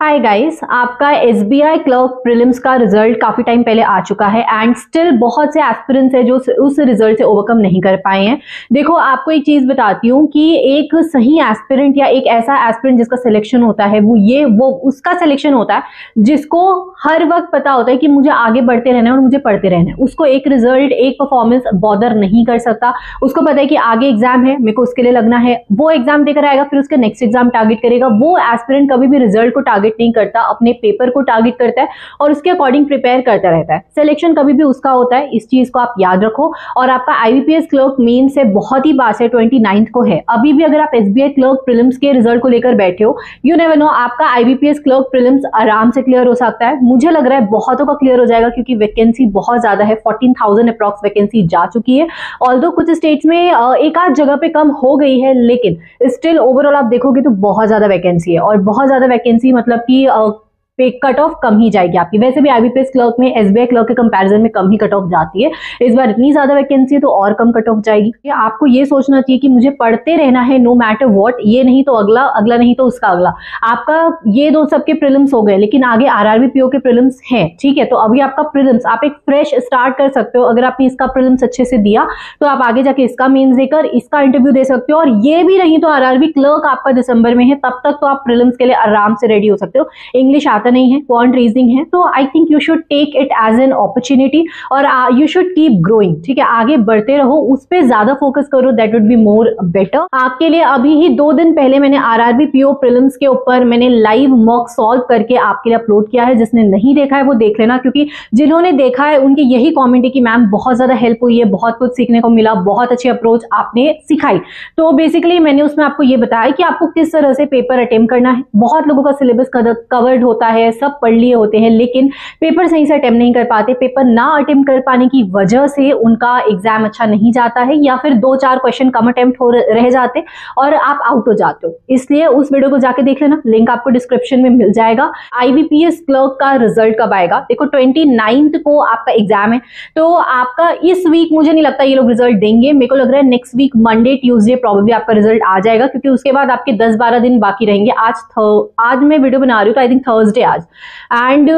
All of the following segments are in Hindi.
हाय गाइस, आपका एसबीआई क्लर्क प्रीलिम्स का रिजल्ट काफी टाइम पहले आ चुका है एंड स्टिल बहुत से एस्पिरेंट्स हैं जो उस रिजल्ट से ओवरकम नहीं कर पाए हैं। देखो, आपको एक चीज बताती हूँ कि एक सही एस्पिरेंट या एक ऐसा एस्पिरेंट जिसका सिलेक्शन होता है वो उसका सिलेक्शन होता है जिसको हर वक्त पता होता है कि मुझे आगे बढ़ते रहना है और मुझे पढ़ते रहना है। उसको एक रिजल्ट, एक परफॉर्मेंस बॉदर नहीं कर सकता। उसको पता है कि आगे एग्जाम है, मेरे को उसके लिए लगना है, वो एग्जाम देकर आएगा, फिर उसके नेक्स्ट एग्जाम टारगेट करेगा। वो एस्पिरेंट कभी भी रिजल्ट को टारगेट नहीं करता, अपने पेपर को टारगेट करता है और उसके अकॉर्डिंग प्रिपेयर करता रहता है। सिलेक्शन कभी भी उसका होता है, इस चीज को आप याद रखो। और आपका आईबीपीएस क्लर्क मेन से बहुत ही पास है, 29 को है। अभी भी अगर आप एसबीआई क्लर्क प्रीलिम्स के रिजल्ट को लेकर बैठे हो, यू नेवर नो, आपका आईबीपीएस क्लर्क प्रीलिम्स आराम से क्लियर हो सकता है। मुझे लग रहा है बहुतों का क्लियर हो जाएगा क्योंकि वैकेंसी बहुत ज्यादा है, 14,000 अप्रॉक्स वैकेंसी जा चुकी है। ऑल्दो कुछ स्टेट्स में एक आध जगह पे कम हो गई है, लेकिन स्टिल ओवरऑल आप देखोगे तो बहुत ज्यादा वैकेंसी है। और बहुत ज्यादा वैकेंसी मतलब कि पे कट ऑफ कम ही जाएगी आपकी। वैसे भी आईबीपीएस क्लर्क में एसबीआई क्लर्क के कंपैरिजन में कम ही कट ऑफ जाती है। इस बार इतनी ज्यादा वैकेंसी है तो और कम कट ऑफ जाएगी। आपको ये सोचना चाहिए कि मुझे पढ़ते रहना है नो मैटर व्हाट, ये नहीं तो अगला, अगला नहीं तो उसका अगला। आपका ये दो सबके प्रीलिम्स हो गए, लेकिन आगे आरआरबी पीओ के प्रीलिम्स हैं, ठीक है। तो अभी आपका प्रीलिम्स, आप एक फ्रेश स्टार्ट कर सकते हो। अगर आपने इसका प्रीलिम्स अच्छे से दिया तो आप आगे जाके इसका मेंस देकर इसका इंटरव्यू दे सकते हो। और ये भी नहीं तो आरआरबी क्लर्क आपका दिसंबर में है, तब तक तो आप प्रीलिम्स के लिए आराम से रेडी हो सकते हो। इंग्लिश आता नहीं है, क्वांट रीजनिंग है, तो I think you should take it as an opportunity और यू शुड कीप ग्रोइंग, ठीक है। आगे बढ़ते रहो, उस पर ज्यादा फोकस करो, that would be more better आपके लिए। अभी ही 2 दिन पहले मैंने आरआरबी पीओ प्रीलिम्स के ऊपर मैंने लाइव मॉक सॉल्व करके आपके लिए अपलोड किया है। जिसने नहीं देखा है वो देख लेना, क्योंकि जिन्होंने देखा है उनकी यही कॉमेंट है कि मैम बहुत ज्यादा हेल्प हुई है, बहुत कुछ सीखने को मिला, बहुत अच्छी अप्रोच आपने सिखाई। तो बेसिकली मैंने उसमें आपको ये बताया कि आपको किस तरह से पेपर अटेम्प्ट करना है। बहुत लोगों का सिलेबस कवर्ड होता है, सब पढ़ लिए होते हैं, लेकिन पेपर सही से अटेम्प्ट नहीं कर पाते। पेपर ना अटेम्प्ट कर पाने की वजह से उनका एग्जाम अच्छा नहीं जाता है, या फिर 2-4 क्वेश्चन कम अटेम्प्ट हो रह जाते और आप आउट हो जाते हो। इसलिए उस वीडियो को जाके देख लेना, लिंक आपको डिस्क्रिप्शन में मिल जाएगा। आईबीपीएस क्लर्क का रिजल्ट कब आएगा? देखो 29 को आपका एग्जाम है, तो आपका इस वीक मुझे नहीं लगता ये लोग रिजल्ट देंगे। मेरे को लग रहा है next week Monday Tuesday probably आपका रिजल्ट आ जाएगा, क्योंकि उसके बाद आपके 10-12 दिन बाकी रहेंगे। आज मैं वीडियो बना रही हूँ तो आई थिंक थर्सडे आज, एंड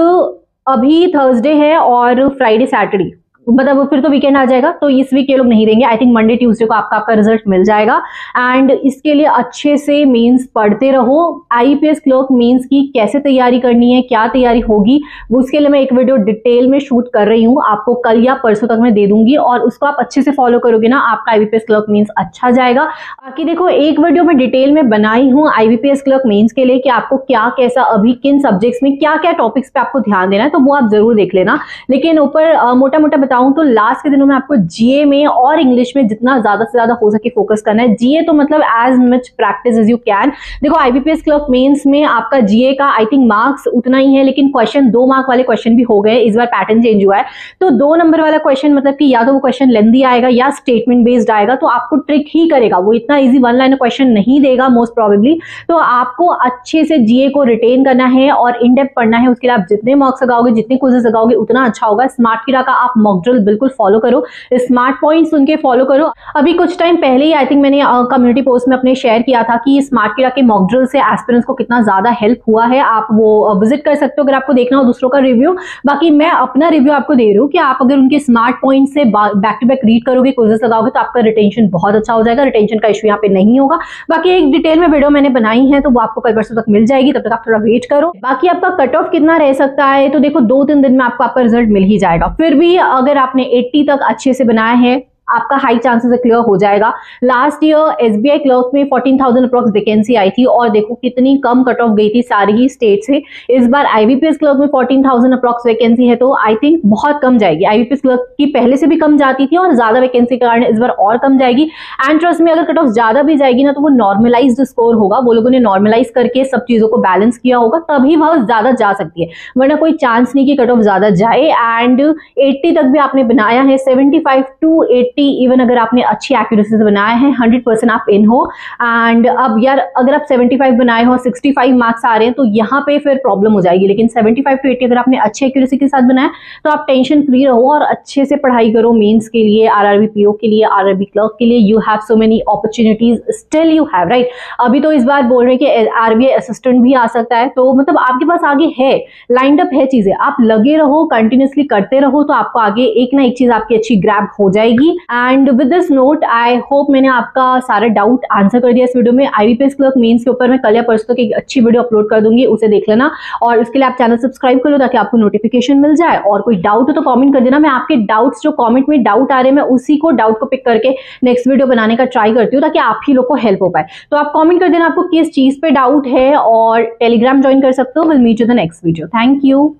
अभी थर्सडे है और फ्राइडे सैटरडे, मतलब फिर तो वीकेंड आ जाएगा। तो इस वीक ये लोग नहीं देंगे। आई थिंक मंडे ट्यूसडे को आपका रिजल्ट मिल जाएगा। एंड इसके लिए अच्छे से मेंस पढ़ते रहो। आईपीएस क्लर्क मेंस की कैसे तैयारी करनी है, क्या तैयारी होगी, उसके लिए मैं एक वीडियो डिटेल में शूट कर रही हूँ, आपको कल या परसों तक मैं दे दूंगी। और उसको आप अच्छे से फॉलो करोगे ना, आपका आईबीपीएस क्लर्क मेंस अच्छा जाएगा। बाकी देखो, एक वीडियो में डिटेल में बनाई हूँ आईबीपीएस क्लर्क मेंस के लिए कि आपको क्या कैसा, अभी किन सब्जेक्ट्स में क्या क्या टॉपिक्स पे आपको ध्यान देना है, तो वो आप जरूर देख लेना। लेकिन ऊपर मोटा मोटा तो लास्ट के दिनों में आपको जीए में और इंग्लिश में जितना ज्यादा से ज्यादा हो सके फोकस करना है। जीए तो मतलब as much practice as you can. देखो आईबीपीएस क्लर्क मेंस में आपका जीए का आई थिंक मार्क्स उतना ही है, लेकिन क्वेश्चन 2 मार्क वाले क्वेश्चन भी हो गए। इस बार पैटर्न चेंज हुआ है, तो 2 नंबर वाला क्वेश्चन मतलब कि या तो वो क्वेश्चन लेंथी आएगा या स्टेटमेंट बेस्ड आएगा, तो आपको ट्रिक ही करेगा। वो इतना इजी 1 लाइन क्वेश्चन नहीं देगा मोस्ट प्रोबेबली। तो आपको अच्छे से जीए को रिटेन करना है और इन डेप्थ पढ़ना है। उसके लिए आप जितने मार्क्स लगाओगे, जितने क्विज़ेस लगाओगे, उतना अच्छा होगा। स्मार्ट किरा का आप मॉक ड्रिल बिल्कुल फॉलो करो, स्मार्ट पॉइंट्स उनके फॉलो करो। अभी कुछ टाइम पहले ही आई थिंक मैंने कम्युनिटी पोस्ट में अपने शेयर किया था कि स्मार्ट किरा के मॉक ड्रिल से एस्पिरेंट्स को कितना ज्यादा हेल्प हुआ है। आप वो विजिट कर सकते हो अगर आपको देखना हो दूसरों का रिव्यू। बाकी मैं अपना रिव्यू आपको दे रही हूँ कि आप अगर उनके स्मार्ट पॉइंट से बैक टू बैक रीड करोगे, क्विज़ेस लगाओगे, तो आपका रिटेंशन बहुत अच्छा हो जाएगा। रिटेंशन का इशू यहाँ पे नहीं होगा। बाकी एक डिटेल में वीडियो मैंने बनाई है, तो वो आपको कल परसों तक मिल जाएगी, तब तक आप थोड़ा वेट करो। बाकी आपका कट ऑफ कितना रह सकता है, तो देखो 2-3 दिन में आपका रिजल्ट मिल ही जाएगा। फिर भी अगर आपने 80 तक अच्छे से बनाया है, आपका हाई चांसेस क्लियर हो जाएगा। लास्ट ईयर एसबीआई क्लर्क में 14,000 अप्रॉक्स वैकेंसी आई थी और देखो कितनी कम कट ऑफ गई थी सारी ही स्टेट से। इस बार आईबीपीएस क्लर्क में 14,000 अप्रॉक्स वैकेंसी है, तो आई थिंक बहुत कम जाएगी। आईबीपीएस क्लर्क की पहले से भी कम जाती थी और ज्यादा वैकेंसी के कारण इस बार और कम जाएगी। एंड ट्रस्ट में, अगर कट ऑफ ज्यादा भी जाएगी ना, तो वो नॉर्मलाइज्ड स्कोर होगा। वो लोगों ने नॉर्मलाइज करके सब चीजों को बैलेंस किया होगा, तभी वह ज्यादा जा सकती है, वरना कोई चांस नहीं कि कट ऑफ ज्यादा जाए। एंड 80 तक भी आपने बनाया है, 75 to 80 50, इवन अगर आपने अच्छी एक्यूरेसी से बनाया है 100% आप इन हो। एंड अब यार अगर आप 75 बनाए हो, 65 मार्क्स आ रहे हैं, तो यहाँ पे फिर प्रॉब्लम हो जाएगी। लेकिन 75 to 80 अगर आपने अच्छी एक्यूरेसी के साथ बनाया तो आप टेंशन फ्री रहो और अच्छे से पढ़ाई करो मेंस के लिए, आरआरबी पीओ के लिए, आरआरबी क्लर्क के लिए। You have so many opportunities, still you have, right. अभी तो इस बार बोल रहे हैं कि आरबीआई असिस्टेंट भी आ सकता है, तो मतलब आपके पास आगे है, लाइंड अप है चीजें। आप लगे रहो, कंटिन्यूसली करते रहो, तो आपको आगे एक ना एक चीज आपकी अच्छी ग्रैब हो जाएगी। And with this note I hope मैंने आपका सारा डाउट आंसर कर दिया इस वीडियो में। आईबीपीएस क्लर्क मेंस के ऊपर मैं कल या परसों तक एक अच्छी वीडियो अपलोड कर दूंगी, उसे देख लेना। और उसके लिए आप चैनल सब्सक्राइब कर लो ताकि आपको नोटिफिकेशन मिल जाए। और कोई डाउट हो तो कमेंट कर देना, मैं आपके डाउट्स जो कमेंट में डाउट आ रहे हैं मैं उसी को डाउट को पिक करके नेक्स्ट वीडियो बनाने का ट्राई करती हूँ ताकि आप ही लोग को हेल्प हो पाए। तो आप कमेंट कर देना आपको किस चीज पे डाउट है, और टेलीग्राम ज्वाइन कर सकते हो। Will meet you the next video. Thank you.